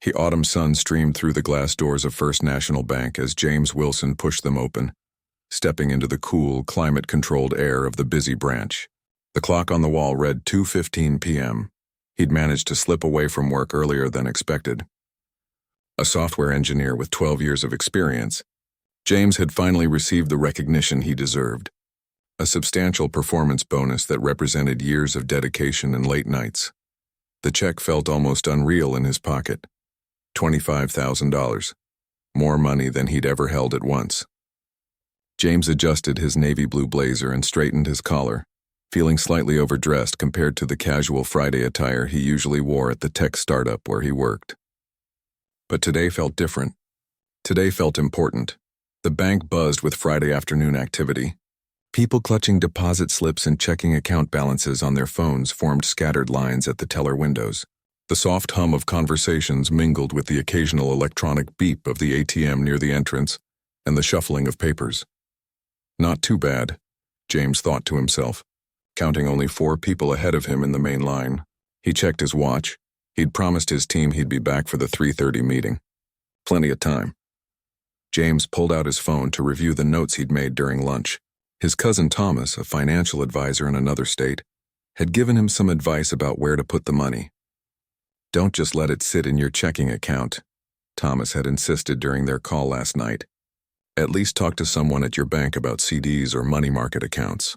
The autumn sun streamed through the glass doors of First National Bank as James Wilson pushed them open, stepping into the cool, climate-controlled air of the busy branch. The clock on the wall read 2:15 p.m. He'd managed to slip away from work earlier than expected. A software engineer with 12 years of experience, James had finally received the recognition he deserved. A substantial performance bonus that represented years of dedication and late nights. The check felt almost unreal in his pocket. $25,000. More money than he'd ever held at once. James adjusted his navy blue blazer and straightened his collar, feeling slightly overdressed compared to the casual Friday attire he usually wore at the tech startup where he worked. But today felt different. Today felt important. The bank buzzed with Friday afternoon activity. People clutching deposit slips and checking account balances on their phones formed scattered lines at the teller windows. The soft hum of conversations mingled with the occasional electronic beep of the ATM near the entrance and the shuffling of papers. Not too bad, James thought to himself, counting only 4 people ahead of him in the main line. He checked his watch. He'd promised his team he'd be back for the 3:30 meeting. Plenty of time. James pulled out his phone to review the notes he'd made during lunch. His cousin Thomas, a financial advisor in another state, had given him some advice about where to put the money. Don't just let it sit in your checking account, Thomas had insisted during their call last night. At least talk to someone at your bank about CDs or money market accounts.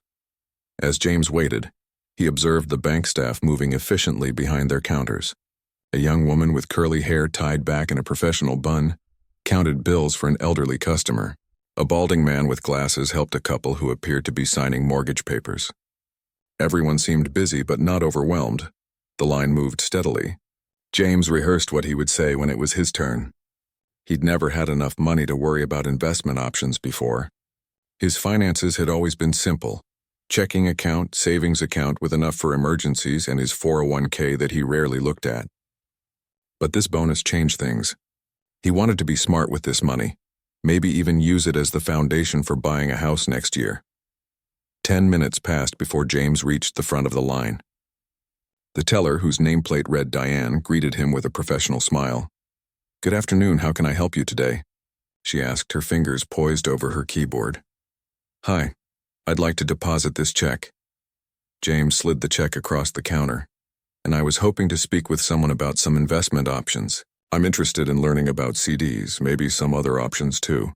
As James waited, he observed the bank staff moving efficiently behind their counters. A young woman with curly hair tied back in a professional bun counted bills for an elderly customer. A balding man with glasses helped a couple who appeared to be signing mortgage papers. Everyone seemed busy but not overwhelmed. The line moved steadily. James rehearsed what he would say when it was his turn. He'd never had enough money to worry about investment options before. His finances had always been simple. Checking account, savings account with enough for emergencies, and his 401k that he rarely looked at. But this bonus changed things. He wanted to be smart with this money, maybe even use it as the foundation for buying a house next year. 10 minutes passed before James reached the front of the line. The teller, whose nameplate read Diane, greeted him with a professional smile. "Good afternoon, how can I help you today?" she asked, her fingers poised over her keyboard. "Hi, I'd like to deposit this check." James slid the check across the counter. "And I was hoping to speak with someone about some investment options. I'm interested in learning about CDs, maybe some other options too."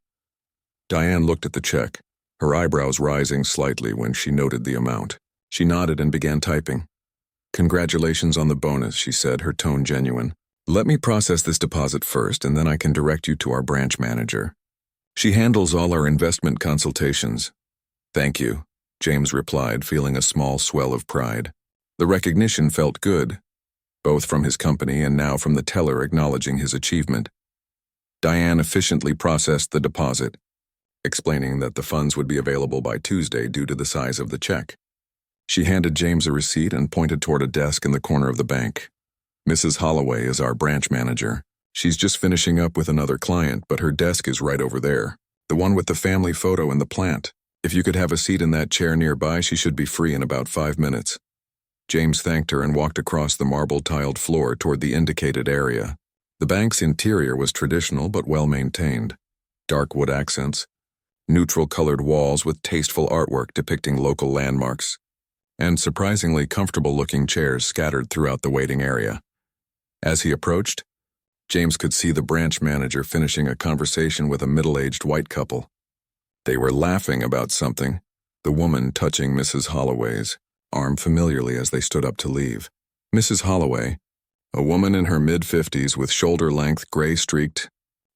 Diane looked at the check, her eyebrows rising slightly when she noted the amount. She nodded and began typing. "Congratulations on the bonus," she said, her tone genuine. "Let me process this deposit first, and then I can direct you to our branch manager. She handles all our investment consultations." "Thank you," James replied, feeling a small swell of pride. The recognition felt good, both from his company and now from the teller acknowledging his achievement. Diane efficiently processed the deposit, explaining that the funds would be available by Tuesday due to the size of the check. She handed James a receipt and pointed toward a desk in the corner of the bank. "Mrs. Holloway is our branch manager. She's just finishing up with another client, but her desk is right over there. The one with the family photo in the plant. If you could have a seat in that chair nearby, she should be free in about 5 minutes." James thanked her and walked across the marble-tiled floor toward the indicated area. The bank's interior was traditional but well-maintained. Dark wood accents, neutral-colored walls with tasteful artwork depicting local landmarks, and surprisingly comfortable-looking chairs scattered throughout the waiting area. As he approached, James could see the branch manager finishing a conversation with a middle-aged white couple. They were laughing about something, the woman touching Mrs. Holloway's arm familiarly as they stood up to leave. Mrs. Holloway, a woman in her mid-50s with shoulder-length gray-streaked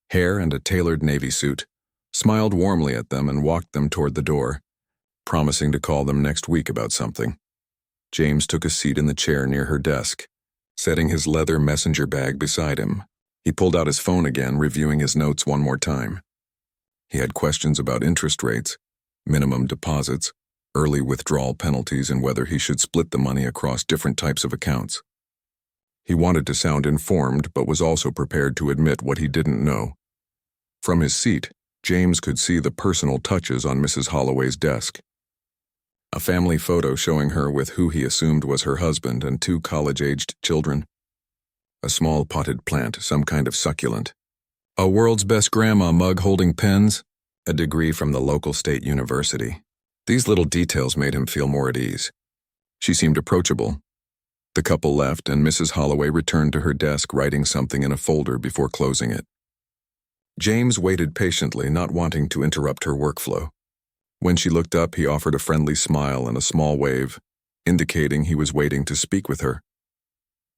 hair and a tailored navy suit, smiled warmly at them and walked them toward the door, promising to call them next week about something. James took a seat in the chair near her desk, setting his leather messenger bag beside him. He pulled out his phone again, reviewing his notes one more time. He had questions about interest rates, minimum deposits, early withdrawal penalties, and whether he should split the money across different types of accounts. He wanted to sound informed, but was also prepared to admit what he didn't know. From his seat, James could see the personal touches on Mrs. Holloway's desk. A family photo showing her with who he assumed was her husband and 2 college-aged children. a small potted plant, some kind of succulent. A world's best grandma mug holding pens, a degree from the local state university. These little details made him feel more at ease. She seemed approachable. The couple left, and Mrs. Holloway returned to her desk, writing something in a folder before closing it. James waited patiently, not wanting to interrupt her workflow. When she looked up, he offered a friendly smile and a small wave, indicating he was waiting to speak with her.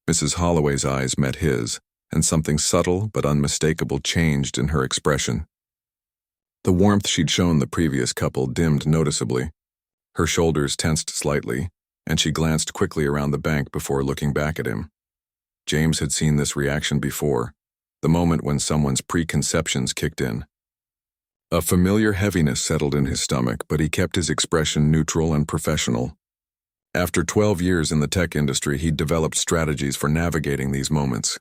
Mrs. Holloway's eyes met his, and something subtle but unmistakable changed in her expression. The warmth she'd shown the previous couple dimmed noticeably. Her shoulders tensed slightly, and she glanced quickly around the bank before looking back at him. James had seen this reaction before, the moment when someone's preconceptions kicked in. A familiar heaviness settled in his stomach, but he kept his expression neutral and professional. After 12 years in the tech industry, he'd developed strategies for navigating these moments.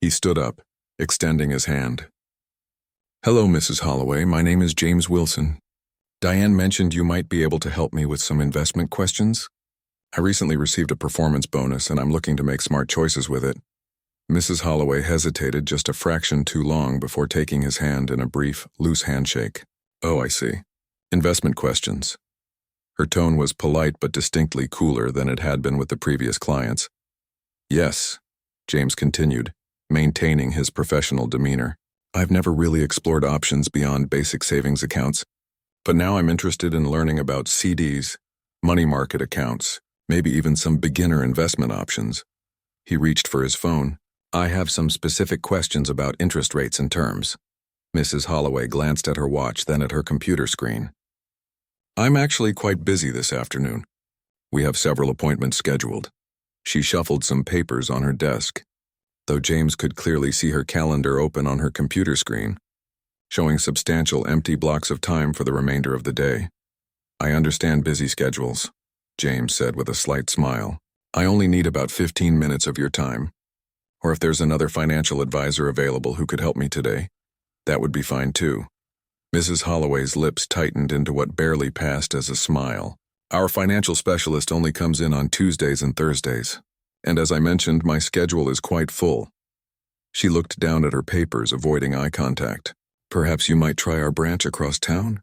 He stood up, extending his hand. "Hello, Mrs. Holloway. My name is James Wilson. Diane mentioned you might be able to help me with some investment questions. I recently received a performance bonus, and I'm looking to make smart choices with it." Mrs. Holloway hesitated just a fraction too long before taking his hand in a brief, loose handshake. "Oh, I see. Investment questions." Her tone was polite but distinctly cooler than it had been with the previous clients. "Yes," James continued, maintaining his professional demeanor. "I've never really explored options beyond basic savings accounts, but now I'm interested in learning about CDs, money market accounts, maybe even some beginner investment options." He reached for his phone. "I have some specific questions about interest rates and terms." Mrs. Holloway glanced at her watch, then at her computer screen. "I'm actually quite busy this afternoon. We have several appointments scheduled." She shuffled some papers on her desk, though James could clearly see her calendar open on her computer screen, showing substantial empty blocks of time for the remainder of the day. "I understand busy schedules," James said with a slight smile. "I only need about 15 minutes of your time. Or if there's another financial advisor available who could help me today, that would be fine too." Mrs. Holloway's lips tightened into what barely passed as a smile. "Our financial specialist only comes in on Tuesdays and Thursdays, and as I mentioned, my schedule is quite full." She looked down at her papers, avoiding eye contact. "Perhaps you might try our branch across town?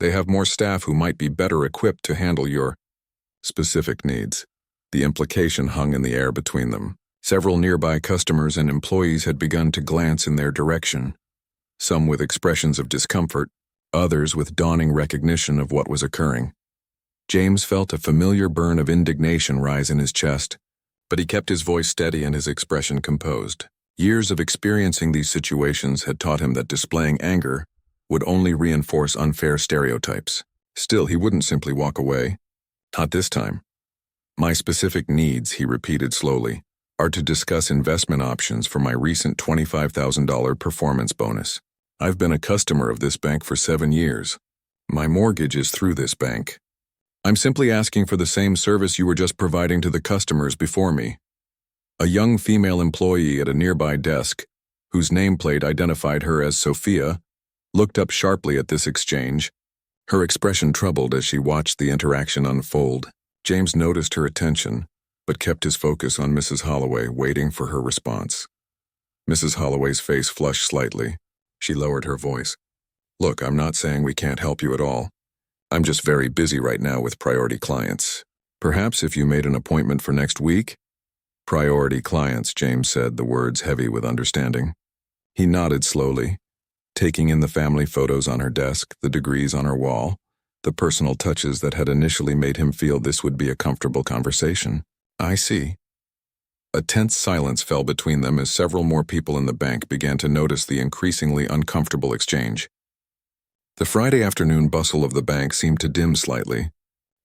They have more staff who might be better equipped to handle your specific needs." The implication hung in the air between them. Several nearby customers and employees had begun to glance in their direction, some with expressions of discomfort, others with dawning recognition of what was occurring. James felt a familiar burn of indignation rise in his chest, but he kept his voice steady and his expression composed. Years of experiencing these situations had taught him that displaying anger would only reinforce unfair stereotypes. Still, he wouldn't simply walk away. Not this time. "My specific needs," he repeated slowly, "are to discuss investment options for my recent $25,000 performance bonus. I've been a customer of this bank for 7 years. My mortgage is through this bank. I'm simply asking for the same service you were just providing to the customers before me." A young female employee at a nearby desk, whose nameplate identified her as Sophia, looked up sharply at this exchange, her expression troubled as she watched the interaction unfold. James noticed her attention, but kept his focus on Mrs. Holloway, waiting for her response. Mrs. Holloway's face flushed slightly. She lowered her voice. "Look, I'm not saying we can't help you at all. I'm just very busy right now with priority clients. Perhaps if you made an appointment for next week?" "Priority clients," James said, the words heavy with understanding. He nodded slowly, taking in the family photos on her desk, the degrees on her wall, the personal touches that had initially made him feel this would be a comfortable conversation. "I see." A tense silence fell between them as several more people in the bank began to notice the increasingly uncomfortable exchange. The Friday afternoon bustle of the bank seemed to dim slightly,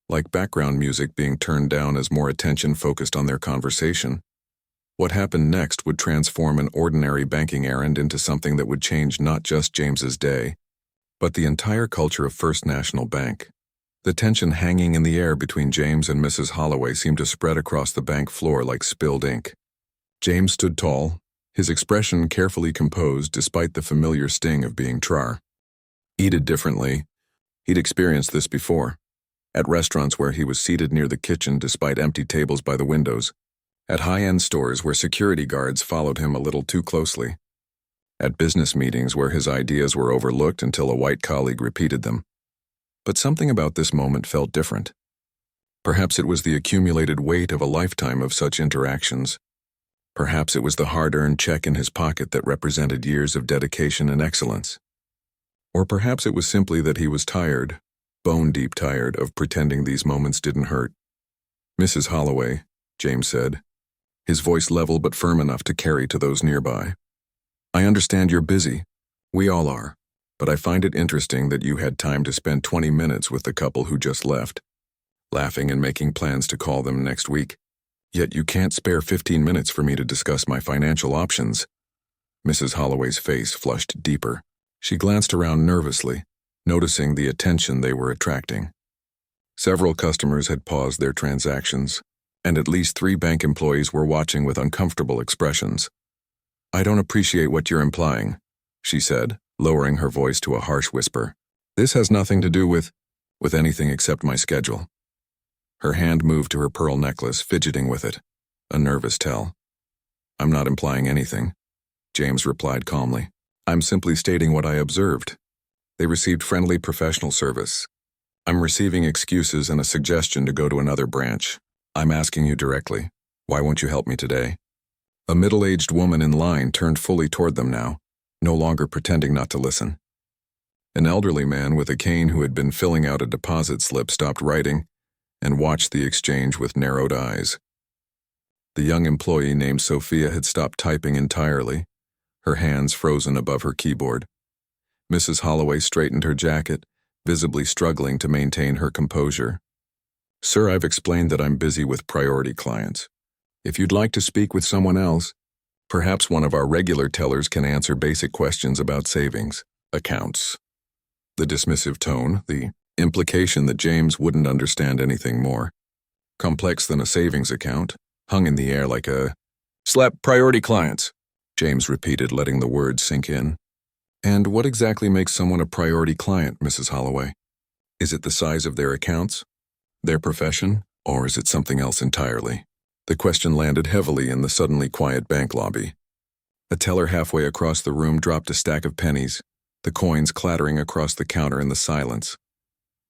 like background music being turned down as more attention focused on their conversation. What happened next would transform an ordinary banking errand into something that would change not just James's day, but the entire culture of First National Bank. The tension hanging in the air between James and Mrs. Holloway seemed to spread across the bank floor like spilled ink. James stood tall, his expression carefully composed despite the familiar sting of being Trar. Eated differently, he'd experienced this before. At restaurants where he was seated near the kitchen despite empty tables by the windows, At high-end stores where security guards followed him a little too closely. At business meetings where his ideas were overlooked until a white colleague repeated them. But something about this moment felt different. Perhaps it was the accumulated weight of a lifetime of such interactions. Perhaps it was the hard-earned check in his pocket that represented years of dedication and excellence. Or perhaps it was simply that he was tired, bone-deep tired, of pretending these moments didn't hurt. "Mrs. Holloway," James said, his voice level but firm enough to carry to those nearby. "I understand you're busy. We all are. But I find it interesting that you had time to spend 20 minutes with the couple who just left, laughing and making plans to call them next week. Yet you can't spare 15 minutes for me to discuss my financial options." Mrs. Holloway's face flushed deeper. She glanced around nervously, noticing the attention they were attracting. Several customers had paused their transactions, and at least 3 bank employees were watching with uncomfortable expressions. "I don't appreciate what you're implying," she said, lowering her voice to a harsh whisper. "This has nothing to do with anything except my schedule." Her hand moved to her pearl necklace, fidgeting with it, a nervous tell. "I'm not implying anything," James replied calmly. "I'm simply stating what I observed. They received friendly professional service. I'm receiving excuses and a suggestion to go to another branch. I'm asking you directly, why won't you help me today?" A middle-aged woman in line turned fully toward them now, no longer pretending not to listen. An elderly man with a cane who had been filling out a deposit slip stopped writing and watched the exchange with narrowed eyes. The young employee named Sophia had stopped typing entirely, her hands frozen above her keyboard. Mrs. Holloway straightened her jacket, visibly struggling to maintain her composure. "Sir, I've explained that I'm busy with priority clients. If you'd like to speak with someone else, perhaps one of our regular tellers can answer basic questions about savings, accounts." The dismissive tone, the implication that James wouldn't understand anything more complex than a savings account, hung in the air like a slap. "Priority clients," James repeated, letting the words sink in. "And what exactly makes someone a priority client, Mrs. Holloway? Is it the size of their accounts, their profession, or is it something else entirely?" The question landed heavily in the suddenly quiet bank lobby. A teller halfway across the room dropped a stack of pennies, the coins clattering across the counter in the silence.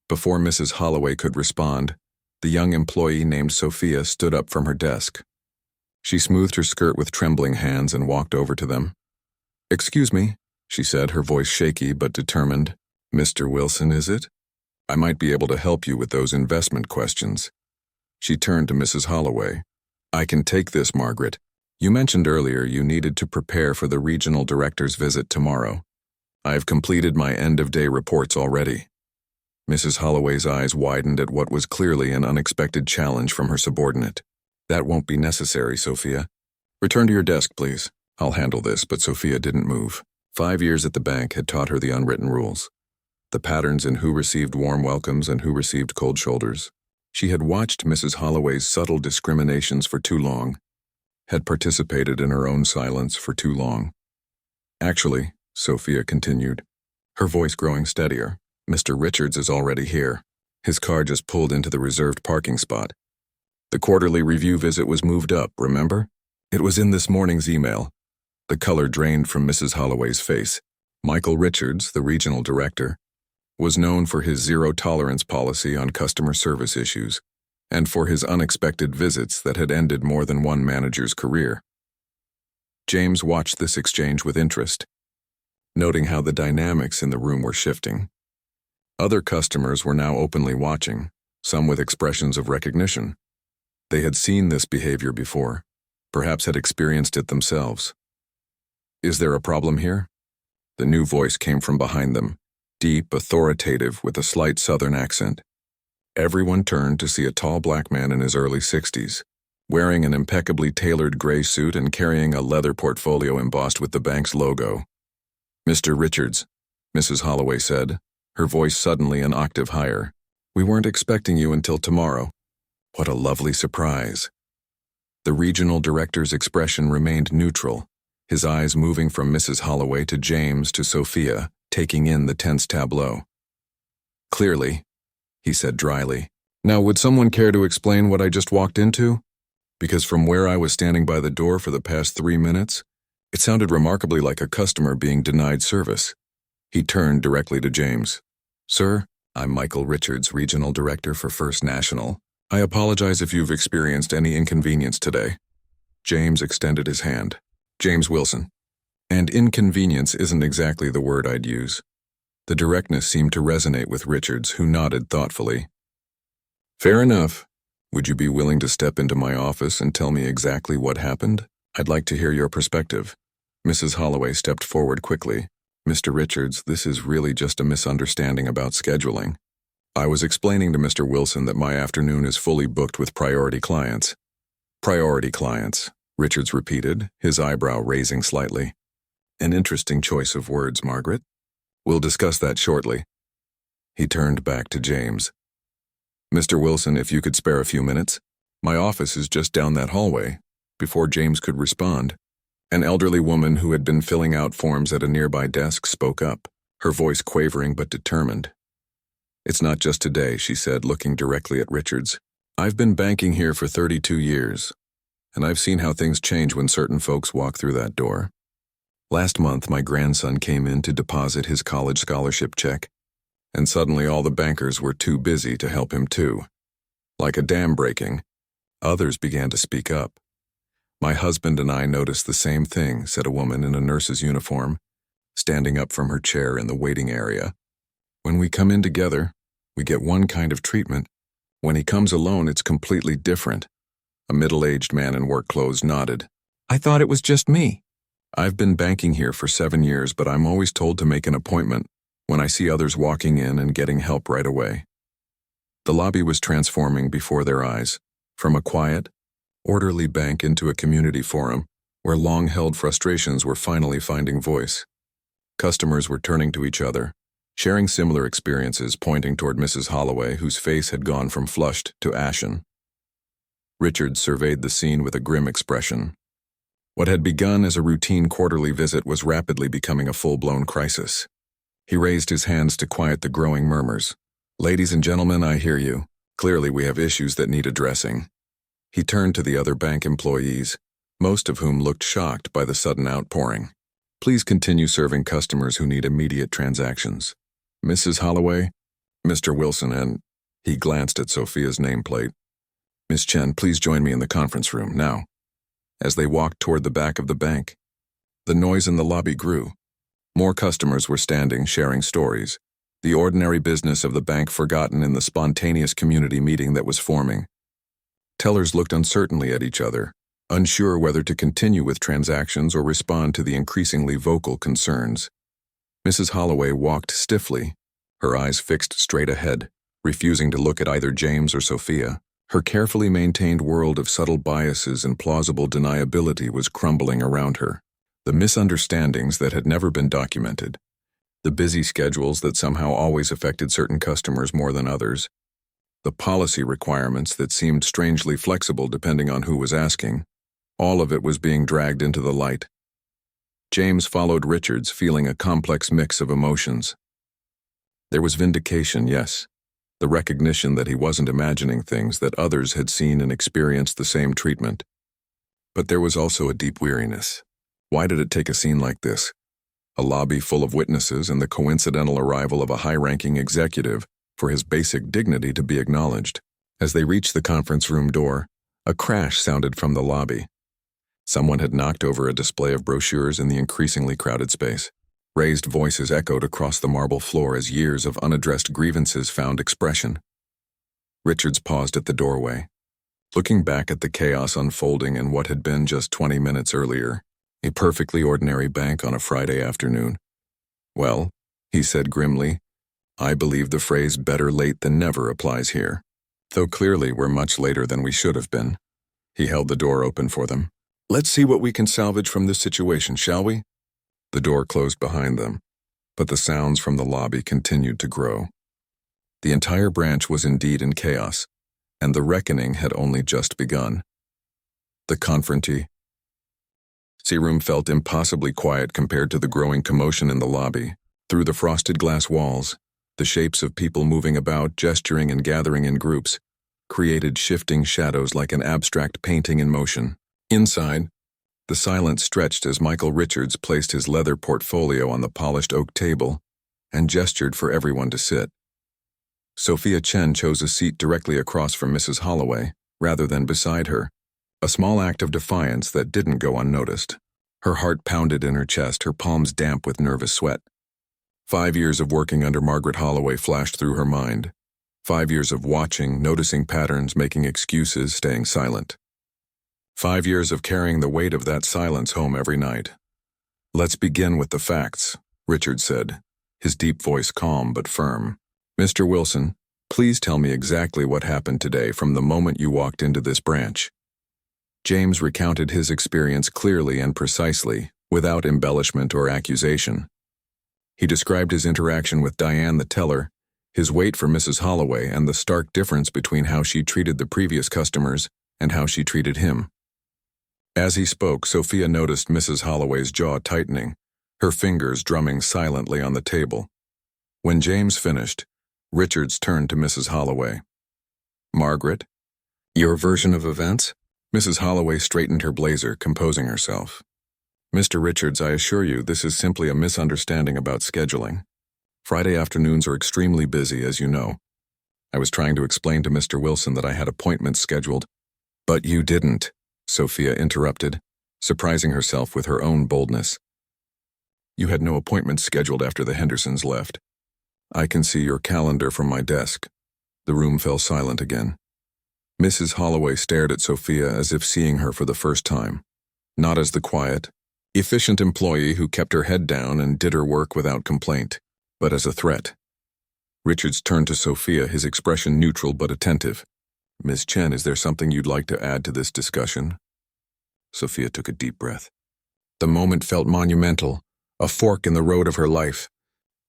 Before Mrs. Holloway could respond, the young employee named Sophia stood up from her desk. She smoothed her skirt with trembling hands and walked over to them. "Excuse me," she said, her voice shaky but determined. "Mr. Wilson, is it? I might be able to help you with those investment questions." She turned to Mrs. Holloway. "I can take this, Margaret. You mentioned earlier you needed to prepare for the regional director's visit tomorrow. I have completed my end-of-day reports already." Mrs. Holloway's eyes widened at what was clearly an unexpected challenge from her subordinate. "That won't be necessary, Sophia. Return to your desk, please. I'll handle this," but Sophia didn't move. 5 years at the bank had taught her the unwritten rules, the patterns in who received warm welcomes and who received cold shoulders. She had watched Mrs. Holloway's subtle discriminations for too long, had participated in her own silence for too long. "Actually," Sophia continued, her voice growing steadier, "Mr. Richards is already here. His car just pulled into the reserved parking spot. The quarterly review visit was moved up, remember? It was in this morning's email." The color drained from Mrs. Holloway's face. Michael Richards, the regional director, was known for his zero-tolerance policy on customer service issues and for his unexpected visits that had ended more than one manager's career. James watched this exchange with interest, noting how the dynamics in the room were shifting. Other customers were now openly watching, some with expressions of recognition. They had seen this behavior before, perhaps had experienced it themselves. "Is there a problem here?" The new voice came from behind them, deep, authoritative, with a slight southern accent. Everyone turned to see a tall black man in his early 60s, wearing an impeccably tailored gray suit and carrying a leather portfolio embossed with the bank's logo. "Mr. Richards," Mrs. Holloway said, her voice suddenly an octave higher. "We weren't expecting you until tomorrow." What a lovely surprise. The regional director's expression remained neutral, his eyes moving from Mrs. Holloway to James to Sophia, taking in the tense tableau. "Clearly," he said dryly. "Now, would someone care to explain what I just walked into?" because from where I was standing by the door for the past 3 minutes, it sounded remarkably like a customer being denied service. He turned directly to James. "Sir, I'm Michael Richards, Regional Director for First National. I apologize if you've experienced any inconvenience today." James extended his hand. "James Wilson." And inconvenience isn't exactly the word I'd use. The directness seemed to resonate with Richards, who nodded thoughtfully. "Fair enough. Would you be willing to step into my office and tell me exactly what happened? I'd like to hear your perspective." Mrs. Holloway stepped forward quickly. "Mr. Richards, this is really just a misunderstanding about scheduling. I was explaining to Mr. Wilson that my afternoon is fully booked with priority clients." "Priority clients," Richards repeated, his eyebrow raising slightly. "An interesting choice of words, Margaret. We'll discuss that shortly." He turned back to James. "Mr. Wilson, if you could spare a few minutes. My office is just down that hallway." Before James could respond, an elderly woman who had been filling out forms at a nearby desk spoke up, her voice quavering but determined. "It's not just today," she said, looking directly at Richards. "I've been banking here for 32 years, and I've seen how things change when certain folks walk through that door. Last month, my grandson came in to deposit his college scholarship check, and suddenly all the bankers were too busy to help him too. Like a dam breaking, others began to speak up. My husband and I noticed the same thing," said a woman in a nurse's uniform, standing up from her chair in the waiting area. "When we come in together, we get one kind of treatment. When he comes alone, it's completely different." A middle-aged man in work clothes nodded. "I thought it was just me." "I've been banking here for 7 years, but I'm always told to make an appointment when I see others walking in and getting help right away." The lobby was transforming before their eyes, from a quiet, orderly bank into a community forum where long-held frustrations were finally finding voice. Customers were turning to each other, sharing similar experiences, pointing toward Mrs. Holloway, whose face had gone from flushed to ashen. Richard surveyed the scene with a grim expression. What had begun as a routine quarterly visit was rapidly becoming a full-blown crisis. He raised his hands to quiet the growing murmurs. "Ladies and gentlemen, I hear you. Clearly we have issues that need addressing." He turned to the other bank employees, most of whom looked shocked by the sudden outpouring. "Please continue serving customers who need immediate transactions. Mrs. Holloway, Mr. Wilson, and..." He glanced at Sophia's nameplate. "Miss Chen, please join me in the conference room, now." As they walked toward the back of the bank, the noise in the lobby grew. More customers were standing, sharing stories, the ordinary business of the bank forgotten in the spontaneous community meeting that was forming. Tellers looked uncertainly at each other, unsure whether to continue with transactions or respond to the increasingly vocal concerns. Mrs. Holloway walked stiffly, her eyes fixed straight ahead, refusing to look at either James or Sophia. Her carefully maintained world of subtle biases and plausible deniability was crumbling around her. The misunderstandings that had never been documented, the busy schedules that somehow always affected certain customers more than others, the policy requirements that seemed strangely flexible depending on who was asking, all of it was being dragged into the light. James followed Richards, feeling a complex mix of emotions. There was vindication, yes, the recognition that he wasn't imagining things, that others had seen and experienced the same treatment. But there was also a deep weariness. Why did it take a scene like this? A lobby full of witnesses and the coincidental arrival of a high-ranking executive for his basic dignity to be acknowledged. As they reached the conference room door, a crash sounded from the lobby. Someone had knocked over a display of brochures in the increasingly crowded space. Raised voices echoed across the marble floor as years of unaddressed grievances found expression. Richards paused at the doorway, looking back at the chaos unfolding in what had been just 20 minutes earlier, a perfectly ordinary bank on a Friday afternoon. "Well," he said grimly, "I believe the phrase 'better late than never' applies here. Though clearly we're much later than we should have been." He held the door open for them. "Let's see what we can salvage from this situation, shall we?" The door closed behind them, but the sounds from the lobby continued to grow. The entire branch was indeed in chaos, and the reckoning had only just begun. The confrontee room felt impossibly quiet compared to the growing commotion in the lobby. Through the frosted glass walls, the shapes of people moving about, gesturing and gathering in groups, created shifting shadows like an abstract painting in motion. Inside, the silence stretched as Michael Richards placed his leather portfolio on the polished oak table and gestured for everyone to sit. Sophia Chen chose a seat directly across from Mrs. Holloway, rather than beside her, a small act of defiance that didn't go unnoticed. Her heart pounded in her chest, her palms damp with nervous sweat. 5 years of working under Margaret Holloway flashed through her mind. 5 years of watching, noticing patterns, making excuses, staying silent. 5 years of carrying the weight of that silence home every night. "Let's begin with the facts," Richard said, his deep voice calm but firm. "Mr. Wilson, please tell me exactly what happened today from the moment you walked into this branch." James recounted his experience clearly and precisely, without embellishment or accusation. He described his interaction with Diane the teller, his wait for Mrs. Holloway, and the stark difference between how she treated the previous customers and how she treated him. As he spoke, Sophia noticed Mrs. Holloway's jaw tightening, her fingers drumming silently on the table. When James finished, Richards turned to Mrs. Holloway. "Margaret, your version of events?" Mrs. Holloway straightened her blazer, composing herself. "Mr. Richards, I assure you this is simply a misunderstanding about scheduling. Friday afternoons are extremely busy, as you know. I was trying to explain to Mr. Wilson that I had appointments scheduled." "But you didn't," Sophia interrupted, surprising herself with her own boldness. "You had no appointments scheduled after the Hendersons left. I can see your calendar from my desk." The room fell silent again. Mrs. Holloway stared at Sophia as if seeing her for the first time, not as the quiet, efficient employee who kept her head down and did her work without complaint, but as a threat. Richards turned to Sophia, his expression neutral but attentive. "Miss Chen, is there something you'd like to add to this discussion?" Sophia took a deep breath. The moment felt monumental, a fork in the road of her life.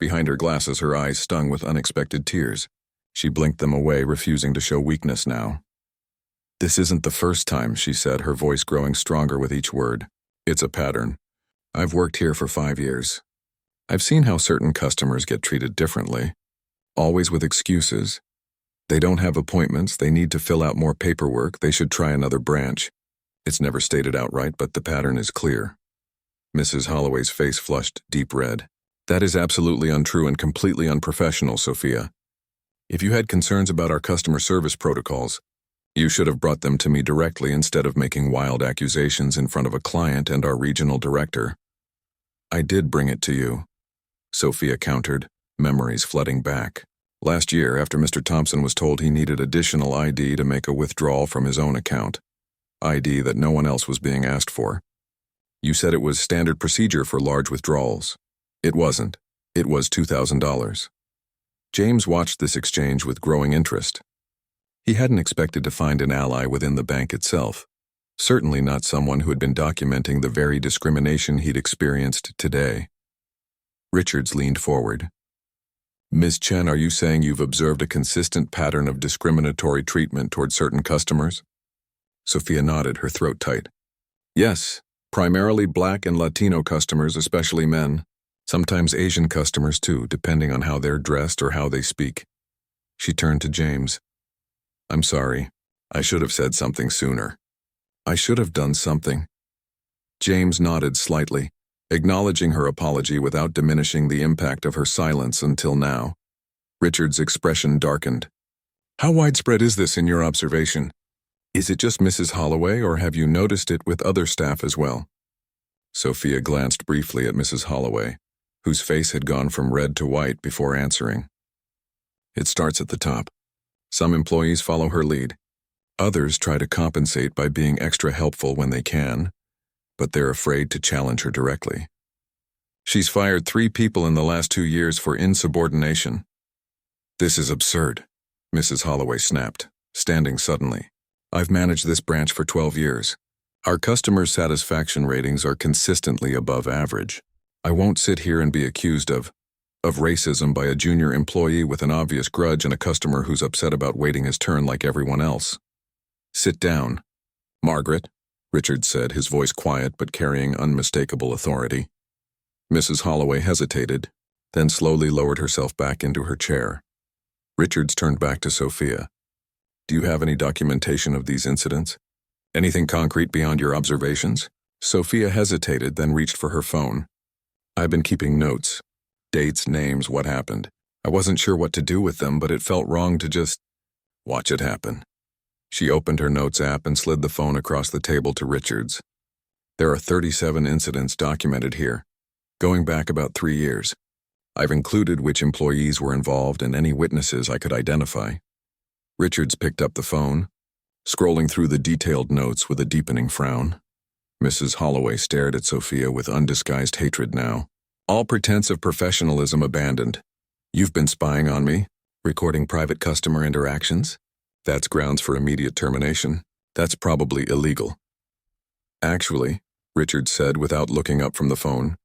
Behind her glasses, her eyes stung with unexpected tears. She blinked them away, refusing to show weakness now. "This isn't the first time," she said, her voice growing stronger with each word. "It's a pattern. I've worked here for 5 years. I've seen how certain customers get treated differently, always with excuses. They don't have appointments, they need to fill out more paperwork, they should try another branch. It's never stated outright, but the pattern is clear." Mrs. Holloway's face flushed deep red. "That is absolutely untrue and completely unprofessional, Sophia. If you had concerns about our customer service protocols, you should have brought them to me directly instead of making wild accusations in front of a client and our regional director." "I did bring it to you," Sophia countered, memories flooding back. "Last year, after Mr. Thompson was told he needed additional ID to make a withdrawal from his own account, ID that no one else was being asked for. You said it was standard procedure for large withdrawals. It wasn't. It was $2,000. James watched this exchange with growing interest. He hadn't expected to find an ally within the bank itself, certainly not someone who had been documenting the very discrimination he'd experienced today. Richards leaned forward. "Ms. Chen, are you saying you've observed a consistent pattern of discriminatory treatment toward certain customers?" Sophia nodded, her throat tight. "Yes, primarily Black and Latino customers, especially men. Sometimes Asian customers too, depending on how they're dressed or how they speak." She turned to James. "I'm sorry. I should have said something sooner. I should have done something." James nodded slightly, acknowledging her apology without diminishing the impact of her silence until now. Richard's expression darkened. "How widespread is this in your observation? Is it just Mrs. Holloway, or have you noticed it with other staff as well?" Sophia glanced briefly at Mrs. Holloway, whose face had gone from red to white before answering. "It starts at the top. Some employees follow her lead. Others try to compensate by being extra helpful when they can, but they're afraid to challenge her directly. She's fired 3 people in the last 2 years for insubordination." "This is absurd," Mrs. Holloway snapped, standing suddenly. "I've managed this branch for 12 years. Our customer satisfaction ratings are consistently above average. I won't sit here and be accused of racism by a junior employee with an obvious grudge and a customer who's upset about waiting his turn like everyone else." "Sit down, Margaret," Richard said, his voice quiet but carrying unmistakable authority. Mrs. Holloway hesitated, then slowly lowered herself back into her chair. Richards turned back to Sophia. Do you have any documentation of these incidents? Anything concrete beyond your observations? Sophia hesitated, then reached for her phone. I've been keeping notes. Dates, names, what happened. I wasn't sure what to do with them, but it felt wrong to just watch it happen. She opened her notes app and slid the phone across the table to Richard's. There are 37 incidents documented here, going back about 3 years. I've included which employees were involved and any witnesses I could identify. Richards picked up the phone, scrolling through the detailed notes with a deepening frown. Mrs. Holloway stared at Sophia with undisguised hatred now. All pretense of professionalism abandoned. You've been spying on me, recording private customer interactions? That's grounds for immediate termination. That's probably illegal. Actually, Richards said without looking up from the phone,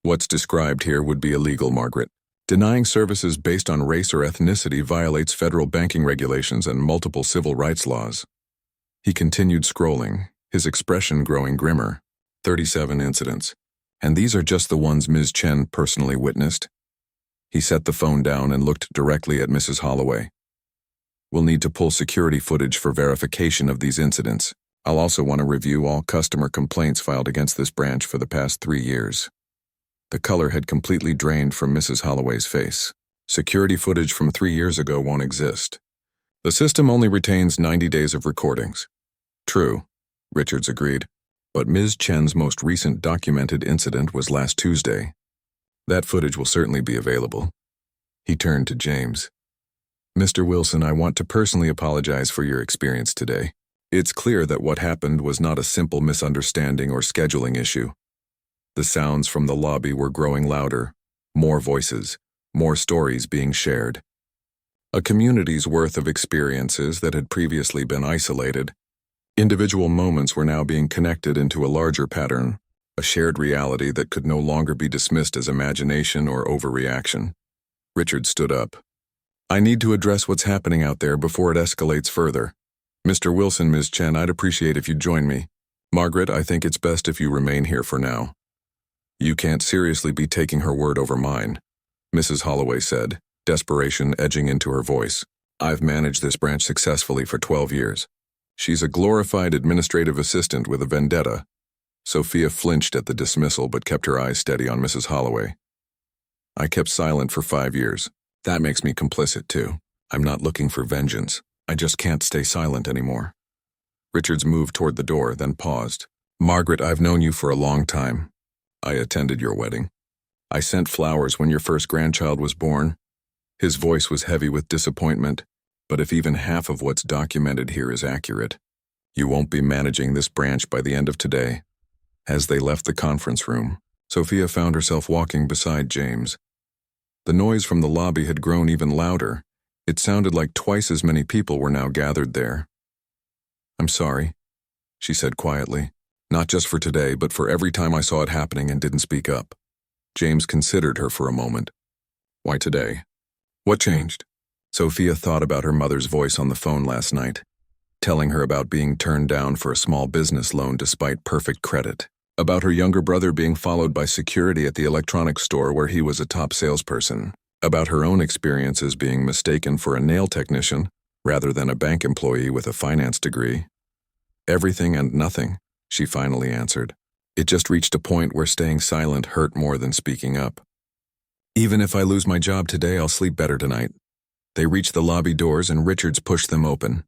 what's described here would be illegal, Margaret. Denying services based on race or ethnicity violates federal banking regulations and multiple civil rights laws. He continued scrolling, his expression growing grimmer. 37 incidents. And these are just the ones Ms. Chen personally witnessed. He set the phone down and looked directly at Mrs. Holloway. We'll need to pull security footage for verification of these incidents. I'll also want to review all customer complaints filed against this branch for the past 3 years. The color had completely drained from Mrs. Holloway's face. Security footage from 3 years ago won't exist. The system only retains 90 days of recordings. True, Richards agreed, but Ms. Chen's most recent documented incident was last Tuesday. That footage will certainly be available. He turned to James. Mr. Wilson, I want to personally apologize for your experience today. It's clear that what happened was not a simple misunderstanding or scheduling issue. The sounds from the lobby were growing louder, more voices, more stories being shared. A community's worth of experiences that had previously been isolated. Individual moments were now being connected into a larger pattern, a shared reality that could no longer be dismissed as imagination or overreaction. Richard stood up. I need to address what's happening out there before it escalates further. Mr. Wilson, Ms. Chen, I'd appreciate if you'd join me. Margaret, I think it's best if you remain here for now. You can't seriously be taking her word over mine, Mrs. Holloway said, desperation edging into her voice. I've managed this branch successfully for 12 years. She's a glorified administrative assistant with a vendetta. Sophia flinched at the dismissal but kept her eyes steady on Mrs. Holloway. I kept silent for 5 years. That makes me complicit too. I'm not looking for vengeance. I just can't stay silent anymore. Richards moved toward the door, then paused. Margaret, I've known you for a long time. I attended your wedding. I sent flowers when your first grandchild was born. His voice was heavy with disappointment, but if even half of what's documented here is accurate, you won't be managing this branch by the end of today. As they left the conference room, Sophia found herself walking beside James. The noise from the lobby had grown even louder. It sounded like twice as many people were now gathered there. I'm sorry, she said quietly. Not just for today, but for every time I saw it happening and didn't speak up. James considered her for a moment. Why today? What changed? Sophia thought about her mother's voice on the phone last night, telling her about being turned down for a small business loan despite perfect credit, about her younger brother being followed by security at the electronics store where he was a top salesperson, about her own experiences being mistaken for a nail technician rather than a bank employee with a finance degree. Everything and nothing, she finally answered. It just reached a point where staying silent hurt more than speaking up. Even if I lose my job today, I'll sleep better tonight. They reached the lobby doors and Richards pushed them open.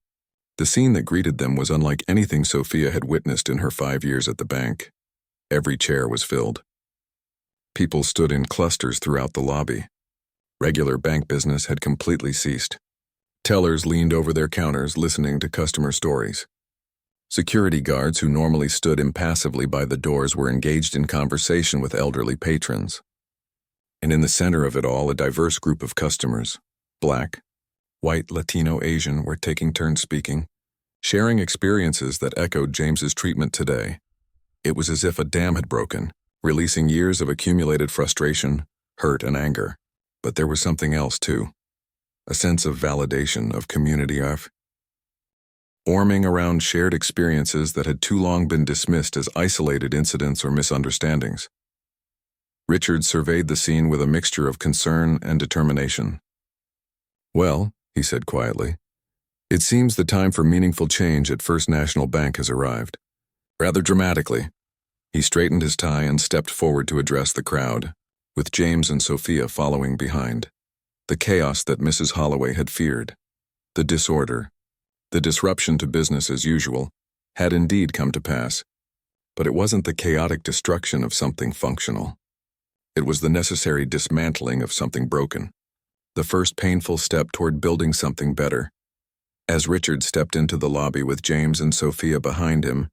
The scene that greeted them was unlike anything Sophia had witnessed in her 5 years at the bank. Every chair was filled. People stood in clusters throughout the lobby. Regular bank business had completely ceased. Tellers leaned over their counters listening to customer stories. Security guards who normally stood impassively by the doors were engaged in conversation with elderly patrons. And in the center of it all, a diverse group of customers, Black, white, Latino, Asian, were taking turns speaking, sharing experiences that echoed James's treatment today. It was as if a dam had broken, releasing years of accumulated frustration, hurt, and anger. But there was something else too. A sense of validation, of community, forming around shared experiences that had too long been dismissed as isolated incidents or misunderstandings. Richard surveyed the scene with a mixture of concern and determination. Well, he said quietly, It seems the time for meaningful change at First National Bank has arrived. Rather dramatically, he straightened his tie and stepped forward to address the crowd, with James and Sophia following behind. The chaos that Mrs. Holloway had feared, the disorder, the disruption to business as usual, had indeed come to pass. But it wasn't the chaotic destruction of something functional. It was the necessary dismantling of something broken, the first painful step toward building something better. As Richard stepped into the lobby with James and Sophia behind him,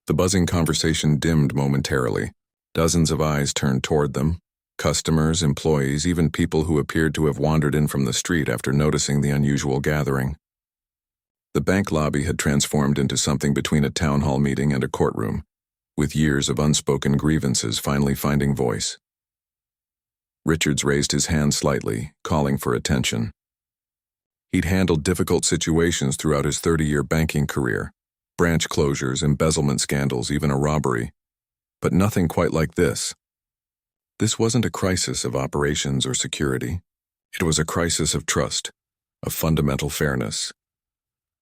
the buzzing conversation dimmed momentarily. Dozens of eyes turned toward them, customers, employees, even people who appeared to have wandered in from the street after noticing the unusual gathering. The bank lobby had transformed into something between a town hall meeting and a courtroom, with years of unspoken grievances finally finding voice. Richards raised his hand slightly, calling for attention. He'd handled difficult situations throughout his 30-year banking career, branch closures, embezzlement scandals, even a robbery, but nothing quite like this. This wasn't a crisis of operations or security. It was a crisis of trust, of fundamental fairness.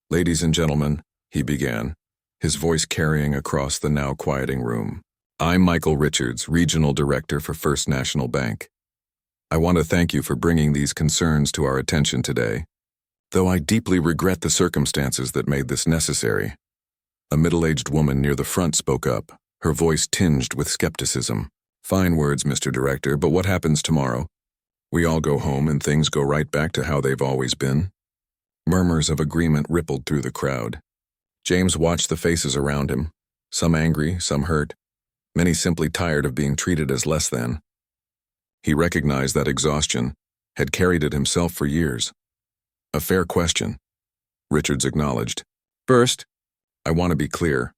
"Ladies and gentlemen," he began, his voice carrying across the now quieting room. "I'm Michael Richards, Regional Director for First National Bank. I want to thank you for bringing these concerns to our attention today, though I deeply regret the circumstances that made this necessary." A middle-aged woman near the front spoke up, her voice tinged with skepticism. "Fine words, Mr. Director, but what happens tomorrow? We all go home and things go right back to how they've always been?" Murmurs of agreement rippled through the crowd. James watched the faces around him, some angry, some hurt, many simply tired of being treated as less than. He recognized that exhaustion, had carried it himself for years. "A fair question," Richards acknowledged. "First, I want to be clear.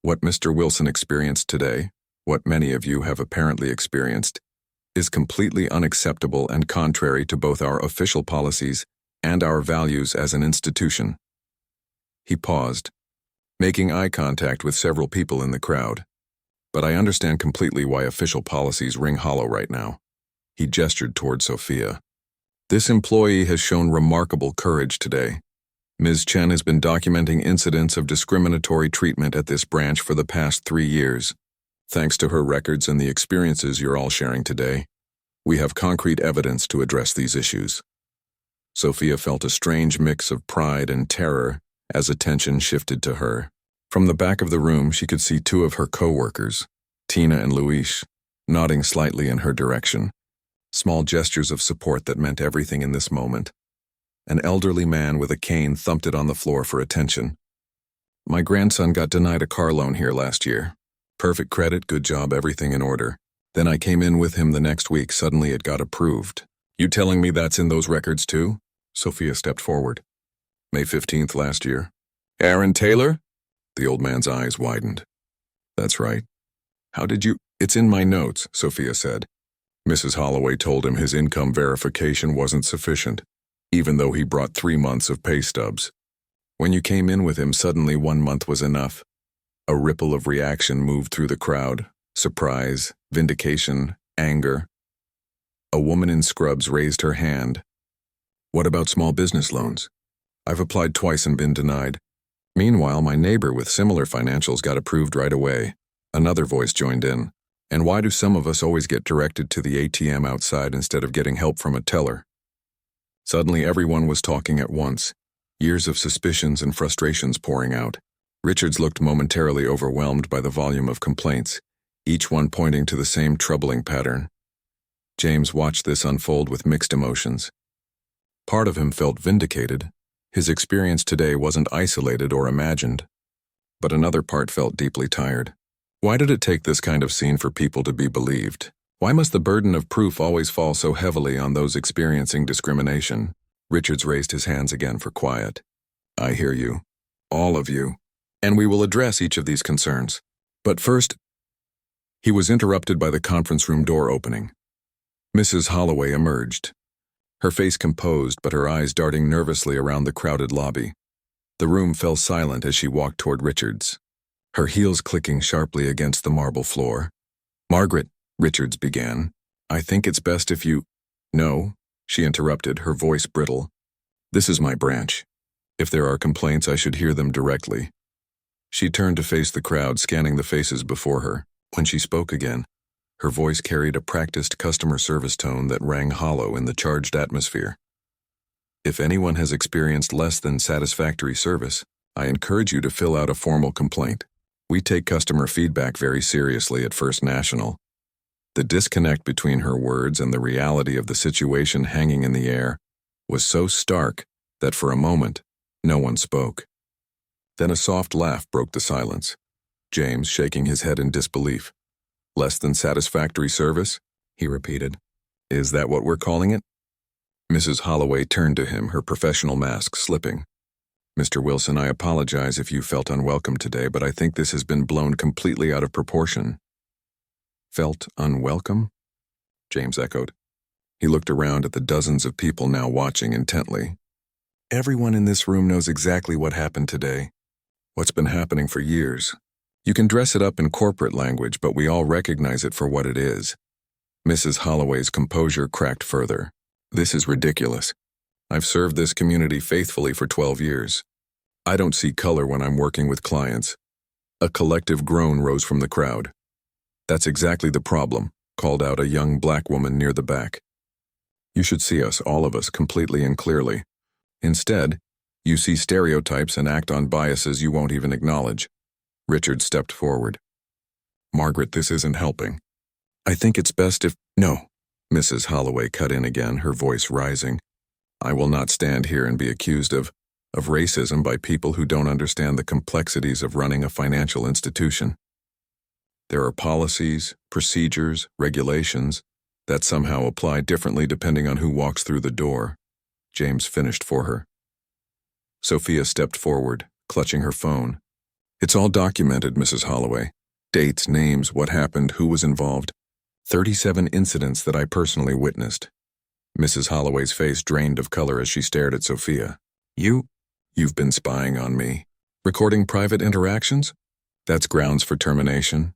What Mr. Wilson experienced today, what many of you have apparently experienced, is completely unacceptable and contrary to both our official policies and our values as an institution." He paused, making eye contact with several people in the crowd. "But I understand completely why official policies ring hollow right now." He gestured toward Sophia. "This employee has shown remarkable courage today. Ms. Chen has been documenting incidents of discriminatory treatment at this branch for the past 3 years. Thanks to her records and the experiences you're all sharing today, we have concrete evidence to address these issues." Sophia felt a strange mix of pride and terror as attention shifted to her. From the back of the room, she could see 2 of her co-workers, Tina and Luis, nodding slightly in her direction. Small gestures of support that meant everything in this moment. An elderly man with a cane thumped it on the floor for attention. "My grandson got denied a car loan here last year. Perfect credit, good job, everything in order. Then I came in with him the next week, suddenly it got approved." "You telling me that's in those records too?" Sophia stepped forward. "May 15th last year." "Aaron Taylor?" The old man's eyes widened. "That's right." "How did you—" "It's in my notes," Sophia said. Mrs. Holloway told him his income verification wasn't sufficient, even though he brought 3 months of pay stubs. When you came in with him, suddenly 1 month was enough. A ripple of reaction moved through the crowd. Surprise, vindication, anger. A woman in scrubs raised her hand. "What about small business loans? I've applied twice and been denied." Meanwhile, my neighbor with similar financials got approved right away. Another voice joined in. "And why do some of us always get directed to the ATM outside instead of getting help from a teller?" Suddenly everyone was talking at once, years of suspicions and frustrations pouring out. Richards looked momentarily overwhelmed by the volume of complaints, each one pointing to the same troubling pattern. James watched this unfold with mixed emotions. Part of him felt vindicated. His experience today wasn't isolated or imagined. But another part felt deeply tired. Why did it take this kind of scene for people to be believed? Why must the burden of proof always fall so heavily on those experiencing discrimination? Richards raised his hands again for quiet. "I hear you. All of you. And we will address each of these concerns. But first..." He was interrupted by the conference room door opening. Mrs. Holloway emerged, her face composed but her eyes darting nervously around the crowded lobby. The room fell silent as she walked toward Richards, her heels clicking sharply against the marble floor. "Margaret," Richards began, "I think it's best if you—" "No," she interrupted, her voice brittle. "This is my branch. If there are complaints, I should hear them directly. She turned to face the crowd, scanning the faces before her. When she spoke again, her voice carried a practiced customer service tone that rang hollow in the charged atmosphere. If anyone has experienced less than satisfactory service, I encourage you to fill out a formal complaint. We take customer feedback very seriously at First National. The disconnect between her words and the reality of the situation hanging in the air was so stark that for a moment, no one spoke. Then a soft laugh broke the silence. James, shaking his head in disbelief. Less than satisfactory service? He repeated. Is that what we're calling it? Mrs. Holloway turned to him, her professional mask slipping. Mr. Wilson, I apologize if you felt unwelcome today, but I think this has been blown completely out of proportion. Felt unwelcome? James echoed. He looked around at the dozens of people now watching intently. Everyone in this room knows exactly what happened today. What's been happening for years. You can dress it up in corporate language, but we all recognize it for what it is. Mrs. Holloway's composure cracked further. This is ridiculous. I've served this community faithfully for 12 years. I don't see color when I'm working with clients. A collective groan rose from the crowd. That's exactly the problem, called out a young black woman near the back. You should see us, all of us, completely and clearly. Instead, you see stereotypes and act on biases you won't even acknowledge. Richard stepped forward. Margaret, this isn't helping. I think it's best if— No, Mrs. Holloway cut in again, her voice rising. I will not stand here and be accused of racism by people who don't understand the complexities of running a financial institution. There are policies, procedures, regulations that somehow apply differently depending on who walks through the door. James finished for her. Sophia stepped forward, clutching her phone. It's all documented, Mrs. Holloway. Dates, names, what happened, who was involved. 37 incidents that I personally witnessed. Mrs. Holloway's face drained of color as she stared at Sophia. You've been spying on me. Recording private interactions? That's grounds for termination.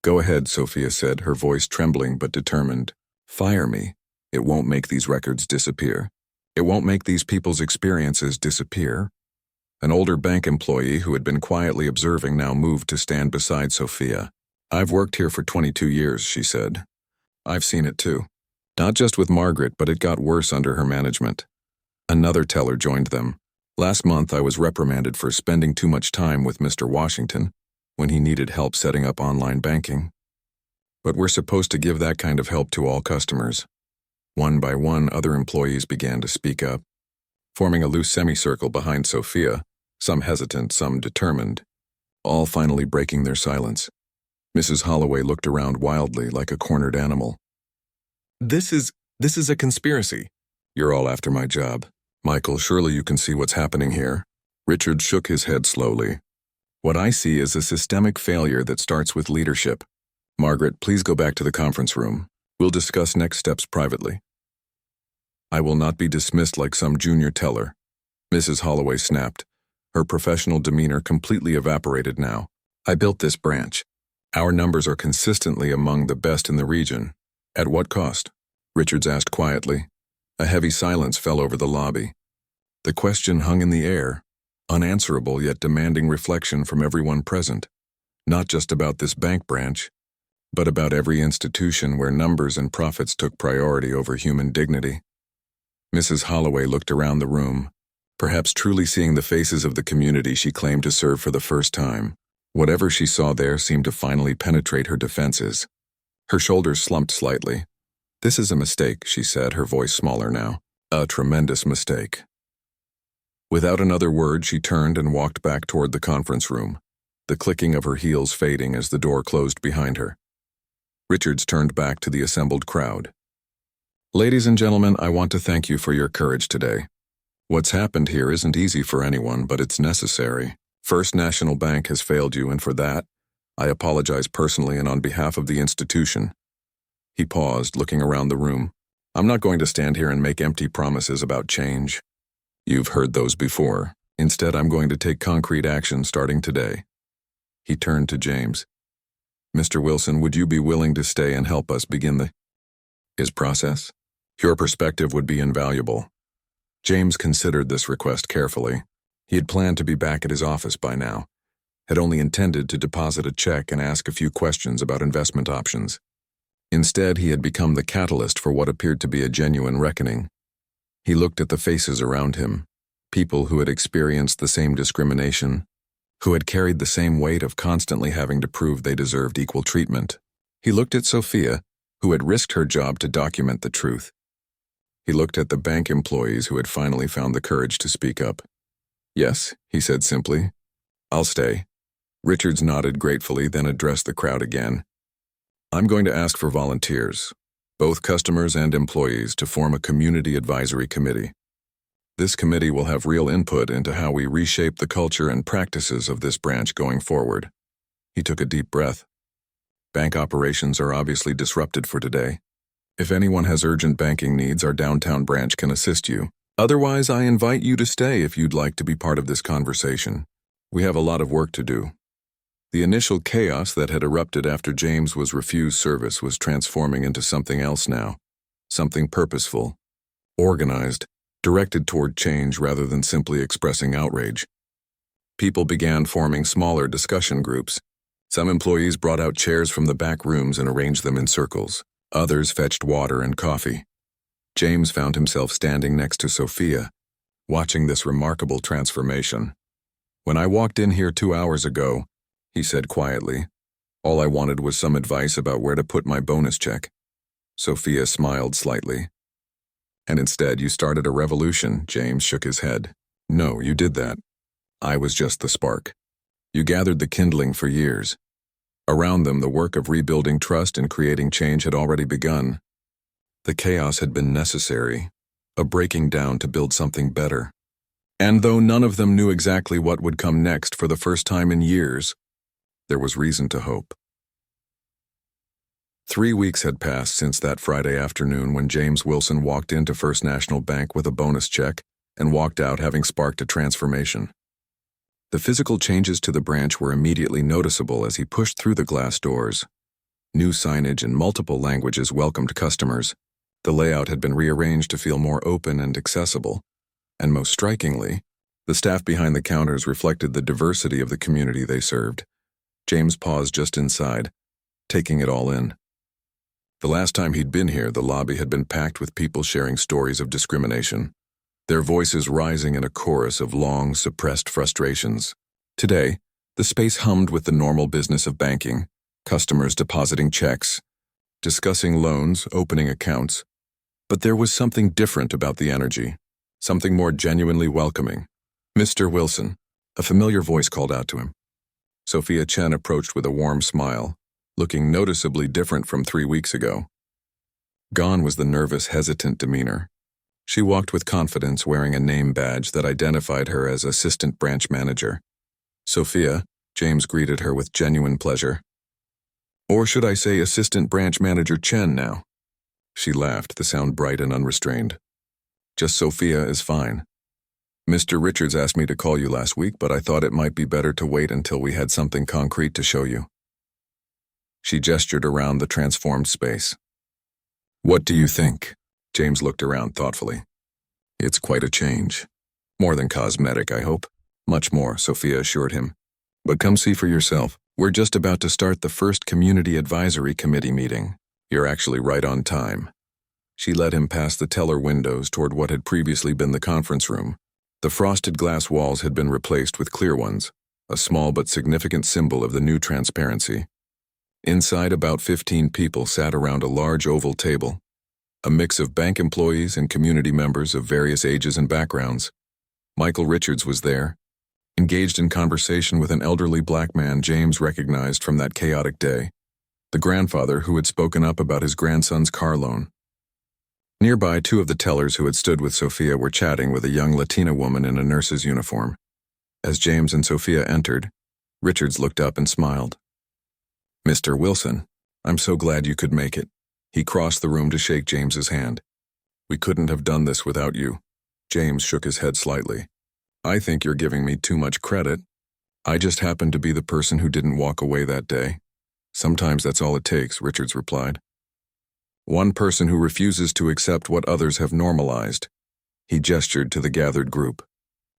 Go ahead, Sophia said, her voice trembling but determined. Fire me. It won't make these records disappear. It won't make these people's experiences disappear. An older bank employee who had been quietly observing now moved to stand beside Sophia. I've worked here for 22 years, she said. I've seen it too. Not just with Margaret, but it got worse under her management. Another teller joined them. Last month I was reprimanded for spending too much time with Mr. Washington when he needed help setting up online banking. But we're supposed to give that kind of help to all customers. One by one, other employees began to speak up, forming a loose semicircle behind Sophia, some hesitant, some determined, all finally breaking their silence. Mrs. Holloway looked around wildly like a cornered animal. This is a conspiracy. You're all after my job. Michael, surely you can see what's happening here. Richard shook his head slowly. What I see is a systemic failure that starts with leadership. Margaret, please go back to the conference room. We'll discuss next steps privately. I will not be dismissed like some junior teller. Mrs. Holloway snapped. Her professional demeanor completely evaporated now. I built this branch. Our numbers are consistently among the best in the region. At what cost? Richards asked quietly. A heavy silence fell over the lobby. The question hung in the air, unanswerable yet demanding reflection from everyone present. Not just about this bank branch, but about every institution where numbers and profits took priority over human dignity. Mrs. Holloway looked around the room, perhaps truly seeing the faces of the community she claimed to serve for the first time. Whatever she saw there seemed to finally penetrate her defenses. Her shoulders slumped slightly. This is a mistake, she said, her voice smaller now. A tremendous mistake. Without another word, she turned and walked back toward the conference room, the clicking of her heels fading as the door closed behind her. Richards turned back to the assembled crowd. Ladies and gentlemen, I want to thank you for your courage today. What's happened here isn't easy for anyone, but it's necessary. First National Bank has failed you, and for that, I apologize personally and on behalf of the institution. He paused, looking around the room. I'm not going to stand here and make empty promises about change. You've heard those before. Instead, I'm going to take concrete action starting today. He turned to James. Mr. Wilson, would you be willing to stay and help us begin his process? Your perspective would be invaluable. James considered this request carefully. He had planned to be back at his office by now, had only intended to deposit a check and ask a few questions about investment options. Instead, he had become the catalyst for what appeared to be a genuine reckoning. He looked at the faces around him, people who had experienced the same discrimination, who had carried the same weight of constantly having to prove they deserved equal treatment. He looked at Sophia, who had risked her job to document the truth. He looked at the bank employees who had finally found the courage to speak up. "Yes," he said simply. "I'll stay." Richards nodded gratefully, then addressed the crowd again. "I'm going to ask for volunteers, both customers and employees, to form a community advisory committee. This committee will have real input into how we reshape the culture and practices of this branch going forward." He took a deep breath. "Bank operations are obviously disrupted for today. If anyone has urgent banking needs, our downtown branch can assist you. Otherwise, I invite you to stay if you'd like to be part of this conversation. We have a lot of work to do." The initial chaos that had erupted after James was refused service was transforming into something else now, something purposeful, organized, directed toward change rather than simply expressing outrage. People began forming smaller discussion groups. Some employees brought out chairs from the back rooms and arranged them in circles. Others fetched water and coffee. James found himself standing next to Sophia, watching this remarkable transformation. "When I walked in here 2 hours ago," he said quietly, "all I wanted was some advice about where to put my bonus check." Sophia smiled slightly. "And instead you started a revolution," James shook his head. "No, you did that. I was just the spark. You gathered the kindling for years. Around them, the work of rebuilding trust and creating change had already begun. The chaos had been necessary, a breaking down to build something better. And though none of them knew exactly what would come next for the first time in years, there was reason to hope." 3 weeks had passed since that Friday afternoon when James Wilson walked into First National Bank with a bonus check and walked out having sparked a transformation. The physical changes to the branch were immediately noticeable as he pushed through the glass doors. New signage in multiple languages welcomed customers. The layout had been rearranged to feel more open and accessible. And most strikingly, the staff behind the counters reflected the diversity of the community they served. James paused just inside, taking it all in. The last time he'd been here, the lobby had been packed with people sharing stories of discrimination, their voices rising in a chorus of long, suppressed frustrations. Today, the space hummed with the normal business of banking, customers depositing checks, discussing loans, opening accounts. But there was something different about the energy, something more genuinely welcoming. "Mr. Wilson," a familiar voice called out to him. Sophia Chen approached with a warm smile, looking noticeably different from 3 weeks ago. Gone was the nervous, hesitant demeanor. She walked with confidence, wearing a name badge that identified her as Assistant Branch Manager. "Sophia," James greeted her with genuine pleasure. "Or should I say Assistant Branch Manager Chen now?" She laughed, the sound bright and unrestrained. "Just Sophia is fine. Mr. Richards asked me to call you last week, but I thought it might be better to wait until we had something concrete to show you." She gestured around the transformed space. "What do you think?" James looked around thoughtfully. "It's quite a change. More than cosmetic, I hope." "Much more," Sophia assured him. "But come see for yourself. We're just about to start the first Community Advisory Committee meeting. You're actually right on time." She led him past the teller windows toward what had previously been the conference room. The frosted glass walls had been replaced with clear ones, a small but significant symbol of the new transparency. Inside, about 15 people sat around a large oval table, a mix of bank employees and community members of various ages and backgrounds. Michael Richards was there, engaged in conversation with an elderly black man James recognized from that chaotic day, the grandfather who had spoken up about his grandson's car loan. Nearby, 2 of the tellers who had stood with Sophia were chatting with a young Latina woman in a nurse's uniform. As James and Sophia entered, Richards looked up and smiled. "Mr. Wilson, I'm so glad you could make it." He crossed the room to shake James's hand. "We couldn't have done this without you." James shook his head slightly. "I think you're giving me too much credit. I just happened to be the person who didn't walk away that day." "Sometimes that's all it takes," Richards replied. "One person who refuses to accept what others have normalized." He gestured to the gathered group.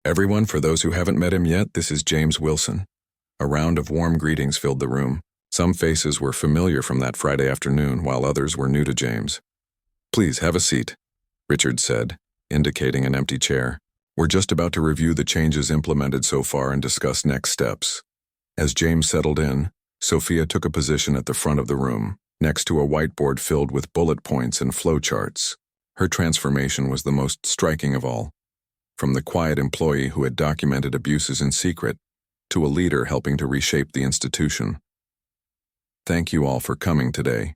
Everyone, for those who haven't met him yet, this is James Wilson. A round of warm greetings filled the room. Some faces were familiar from that Friday afternoon, while others were new to James. Please have a seat, Richard said, indicating an empty chair. We're just about to review the changes implemented so far and discuss next steps. As James settled in, Sophia took a position at the front of the room, next to a whiteboard filled with bullet points and flowcharts. Her transformation was the most striking of all. From the quiet employee who had documented abuses in secret, to a leader helping to reshape the institution. Thank you all for coming today,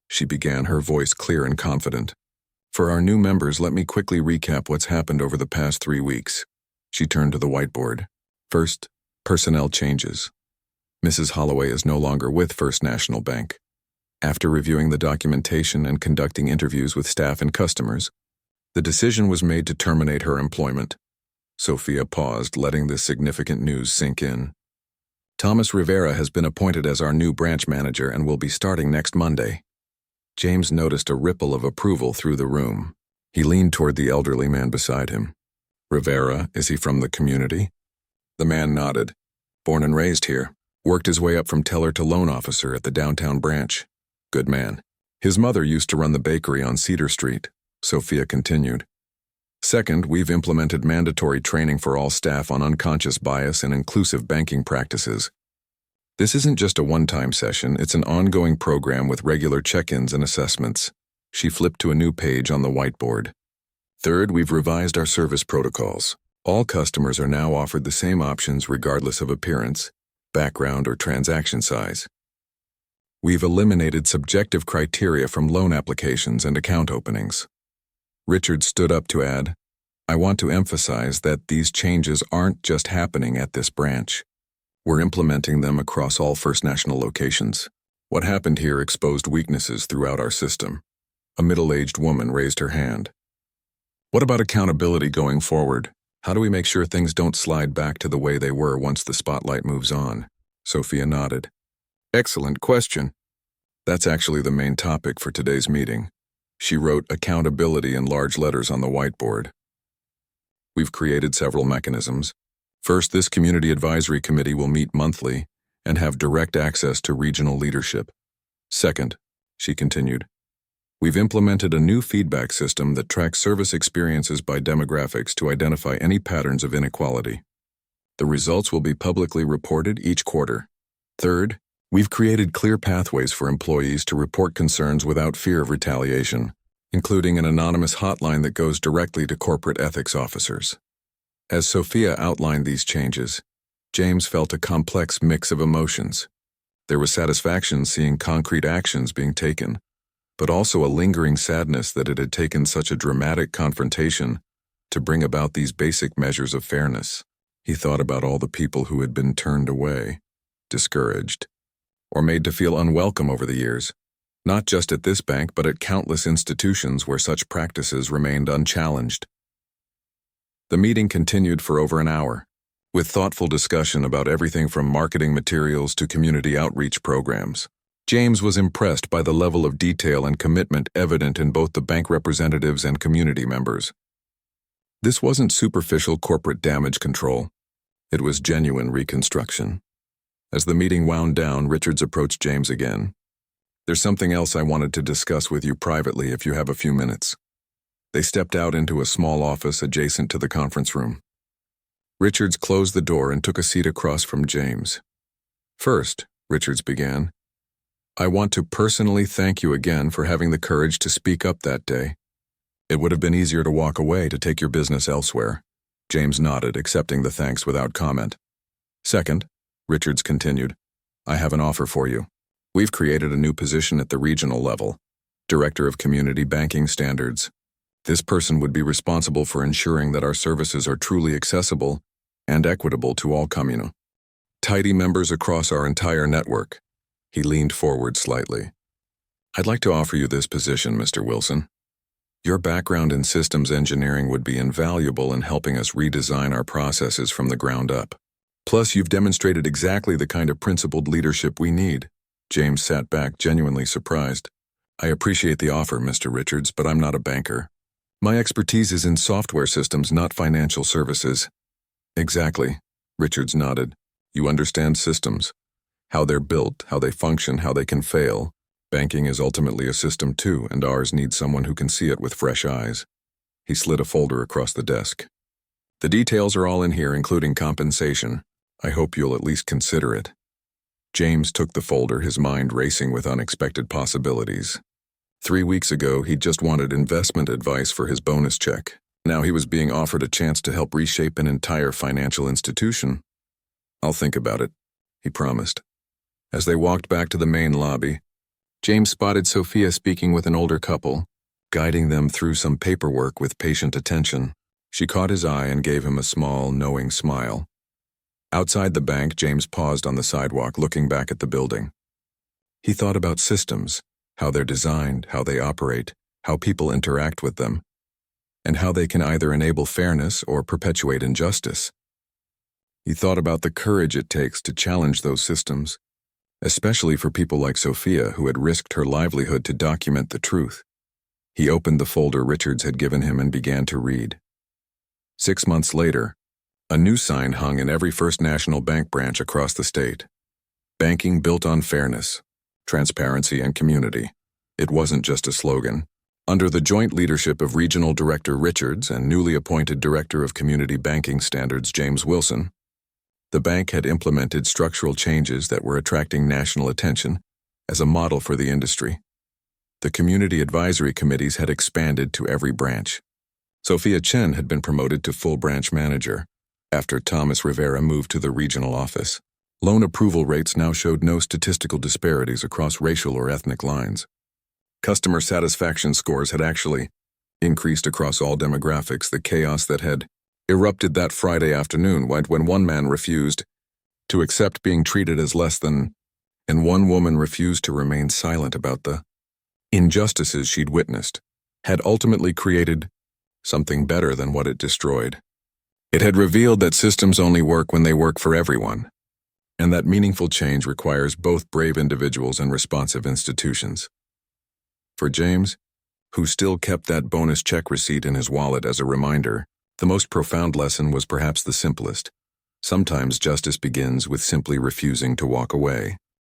she began, her voice clear and confident. For our new members, let me quickly recap what's happened over the past 3 weeks. She turned to the whiteboard. First, personnel changes. Mrs. Holloway is no longer with First National Bank. After reviewing the documentation and conducting interviews with staff and customers, the decision was made to terminate her employment. Sophia paused, letting this significant news sink in. Thomas Rivera has been appointed as our new branch manager and will be starting next Monday. James noticed a ripple of approval through the room. He leaned toward the elderly man beside him. Rivera, is he from the community? The man nodded. Born and raised here. Worked his way up from teller to loan officer at the downtown branch. Good man. His mother used to run the bakery on Cedar Street, Sophia continued. Second, we've implemented mandatory training for all staff on unconscious bias and inclusive banking practices. This isn't just a one-time session, it's an ongoing program with regular check-ins and assessments. She flipped to a new page on the whiteboard. Third, we've revised our service protocols. All customers are now offered the same options regardless of appearance, background, or transaction size. We've eliminated subjective criteria from loan applications and account openings. Richard stood up to add, I want to emphasize that these changes aren't just happening at this branch. We're implementing them across all First National locations. What happened here exposed weaknesses throughout our system. A middle-aged woman raised her hand. What about accountability going forward? How do we make sure things don't slide back to the way they were once the spotlight moves on? Sophia nodded. Excellent question. That's actually the main topic for today's meeting. She wrote accountability in large letters on the whiteboard. We've created several mechanisms. First, this community advisory committee will meet monthly and have direct access to regional leadership. Second, she continued, we've implemented a new feedback system that tracks service experiences by demographics to identify any patterns of inequality. The results will be publicly reported each quarter. Third, we've created clear pathways for employees to report concerns without fear of retaliation, including an anonymous hotline that goes directly to corporate ethics officers. As Sophia outlined these changes, James felt a complex mix of emotions. There was satisfaction seeing concrete actions being taken, but also a lingering sadness that it had taken such a dramatic confrontation to bring about these basic measures of fairness. He thought about all the people who had been turned away, discouraged, or made to feel unwelcome over the years, not just at this bank but at countless institutions where such practices remained unchallenged. The meeting continued for over an hour, with thoughtful discussion about everything from marketing materials to community outreach programs. James was impressed by the level of detail and commitment evident in both the bank representatives and community members. This wasn't superficial corporate damage control. It was genuine reconstruction. As the meeting wound down, Richards approached James again. There's something else I wanted to discuss with you privately if you have a few minutes. They stepped out into a small office adjacent to the conference room. Richards closed the door and took a seat across from James. First, Richards began, I want to personally thank you again for having the courage to speak up that day. It would have been easier to walk away to take your business elsewhere. James nodded, accepting the thanks without comment. Second, Richards continued, I have an offer for you. We've created a new position at the regional level, Director of Community Banking Standards. This person would be responsible for ensuring that our services are truly accessible and equitable to all communal tidy members across our entire network. He leaned forward slightly. I'd like to offer you this position, Mr. Wilson. Your background in systems engineering would be invaluable in helping us redesign our processes from the ground up. Plus, you've demonstrated exactly the kind of principled leadership we need. James sat back, genuinely surprised. I appreciate the offer, Mr. Richards, but I'm not a banker. My expertise is in software systems, not financial services. Exactly. Richards nodded. You understand systems. How they're built, how they function, how they can fail. Banking is ultimately a system too, and ours needs someone who can see it with fresh eyes. He slid a folder across the desk. The details are all in here, including compensation. I hope you'll at least consider it. James took the folder, his mind racing with unexpected possibilities. 3 weeks ago, he'd just wanted investment advice for his bonus check. Now he was being offered a chance to help reshape an entire financial institution. I'll think about it, he promised. As they walked back to the main lobby, James spotted Sophia speaking with an older couple, guiding them through some paperwork with patient attention. She caught his eye and gave him a small, knowing smile. Outside the bank, James paused on the sidewalk, looking back at the building. He thought about systems, how they're designed, how they operate, how people interact with them, and how they can either enable fairness or perpetuate injustice. He thought about the courage it takes to challenge those systems, especially for people like Sophia, who had risked her livelihood to document the truth. He opened the folder Richards had given him and began to read. 6 months later, a new sign hung in every First National Bank branch across the state. Banking built on fairness, transparency, and community. It wasn't just a slogan. Under the joint leadership of Regional Director Richards and newly appointed Director of Community Banking Standards James Wilson, the bank had implemented structural changes that were attracting national attention as a model for the industry. The community advisory committees had expanded to every branch. Sophia Chen had been promoted to full branch manager after Thomas Rivera moved to the regional office. Loan approval rates now showed no statistical disparities across racial or ethnic lines. Customer satisfaction scores had actually increased across all demographics. The chaos that had erupted that Friday afternoon when one man refused to accept being treated as less than, and one woman refused to remain silent about the injustices she'd witnessed, had ultimately created something better than what it destroyed. It had revealed that systems only work when they work for everyone, and that meaningful change requires both brave individuals and responsive institutions. For James, who still kept that bonus check receipt in his wallet as a reminder, the most profound lesson was perhaps the simplest. Sometimes justice begins with simply refusing to walk away.